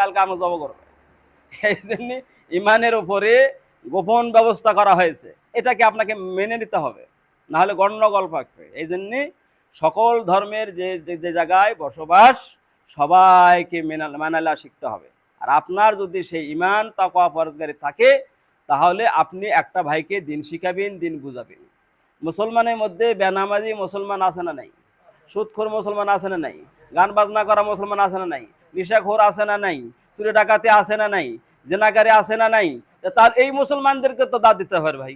কালকে আমি জব করবে। এই জন্য ইমানের উপরে গোপন ব্যবস্থা করা হয়েছে, এটাকে আপনাকে মেনে নিতে হবে, না হলে গণ্ডগোল পাকবে। এই জন্য সকল ধর্মের যে যে জায়গায় বসবাস সবাইকে মানালা শিখতে হবে। আর আপনার যদি সেই ইমান তাকওয়া পরহেজগারি থাকে, তাহলে আপনি একটা ভাইকে দিন শিখাবেন, দিন বুঝাবেন। মুসলমানের মধ্যে বেনামাজি মুসলমান আছে না নাই? সুদখোর মুসলমান আছে না নাই? গান বাজনা করা মুসলমান আছে না নাই? নিশাখোর আছে না নাই? চুরি ডাকাতি আছে না নাই? জেনাকারী আছে না নাই? তার এই মুসলমানদেরকে তো দাঁত দিতে হবে ভাই,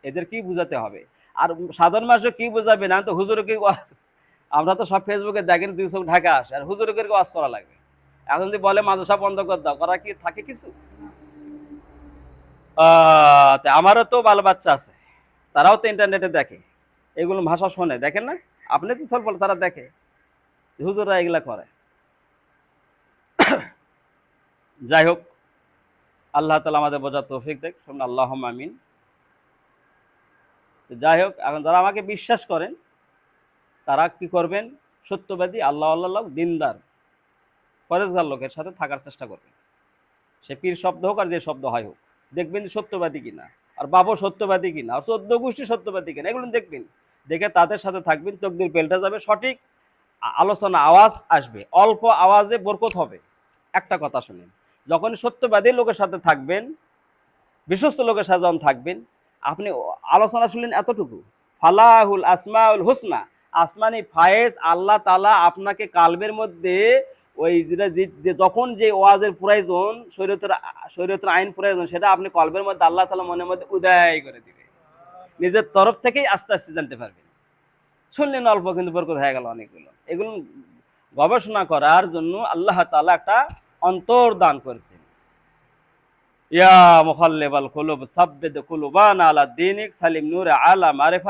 এদের কি বুঝাতে হবে? আর সাধারণ মানুষ কি বুঝাবে না? তো হুজুরকে আমরা তো সব ফেসবুকে দেখেন 2 চোখ ঢাকা আসে, আর হুজুরকে ওয়াজ করা লাগবে। এখন যদি বলে মাদ্রাসা বন্ধ করে দাও, করা কি থাকে কিছু? আমারও তো বাল বাচ্চা আছে, তারাও তো ইন্টারনেটে দেখে, এগুলো ভাষা শোনে, দেখেন না? আপনি তো সব বলে তারা দেখে, হুজুররা এগুলা করে। যাই হোক, আল্লাহ তাআলা আমাদের বোঝার তৌফিক দেখ, শুনুন আল্লাহুম্মা আমিন। যাই হোক, এখন যারা আমাকে বিশ্বাস করেন তারা কি করবেন? সত্যবাদী, আল্লাহ আল্লাহ দিনদার পরেজগার লোকের সাথে থাকার চেষ্টা করবেন। সে পীর শব্দ হোক আর যে শব্দ হয় হোক, দেখবেন সত্যবাদী কিনা, আর বাবু সত্যবাদী কিনা, আর 14 গোষ্ঠী সত্যবাদী কিনা, এগুলো দেখবেন। দেখে তাদের সাথে থাকবেন, তকদির পেল্টে যাবে, সঠিক আলোচনা আওয়াজ আসবে, অল্প আওয়াজে বরকত হবে। একটা কথা শুনেন, যখন সত্যবাদী লোকের সাথে থাকবেন, বিশ্বস্ত লোকের সাথে যখন থাকবেন, আপনি আলোচনা শুনলেন এতটুকু, ফালাহুল আসমাউল হুসনা, আসমানি ফায়েজ আল্লাহ তাআলা আপনাকে কালবের মধ্যে ওই যে যখন যে ওয়াজের প্রয়োজন, শরীয়তের আইন প্রয়োজন, সেটা আপনি কলবের মধ্যে আল্লাহ তাআলা মনের মধ্যে উদয় করে দিবে, নিজের তরফ থেকেই আস্তে আস্তে জানতে পারবেন। শুনলেন অল্প, কিন্তু বরকত হয়ে গেল অনেকগুলো। এগুলো গবেষণা করার জন্য আল্লাহ তাআলা একটা অন্তর দান করেছেন। ইয়া মুখাল্লিবাল কুলুব সাব্বিত কুলুবানা আলা দীনিক সালিম নূরে আলা মারিফা।